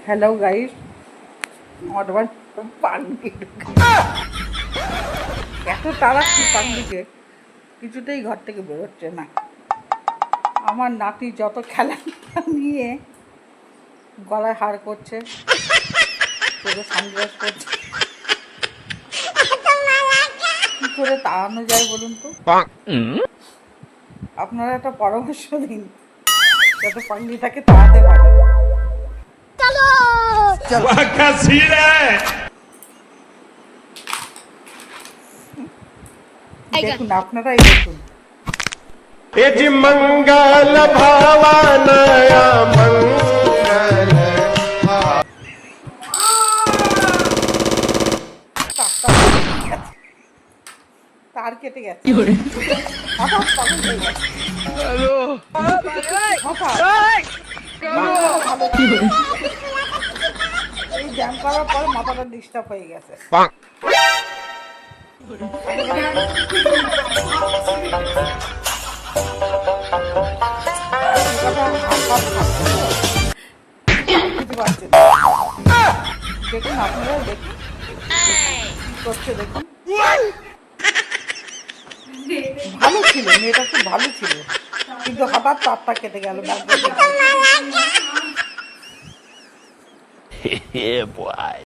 Hello guys, আমার পাঙ্গি এত তাড়াচ্ছি পাঙ্গিকে, কিছুতেই ঘর থেকে বেরোচ্ছে না। আমার নাতি যত খেলা নিয়ে গলায় হার করছে, চোখে সানগ্লাস করছে, কি করে তাড়ানো যায় বলুন তো? আপনারা একটা পরামর্শ দিন যাতে পাঙ্গিটাকে তাড়াতে পারি। দেখুন, আপনারাই দেখুন। मंगल भावनया मंगल তার কেটে গেছে, হঠাৎ পাগল হয়ে গেছে। এই জ্যাম করার পর মাথাটা ডিস্টার্ব হয়ে গেছে। দেখুন, আপনারা দেখুন কি করছে, দেখুন। ভালো ছিল, মেয়েটা খুব ভালো ছিল, কিন্তু হঠাৎ তারটা কেটে গেল।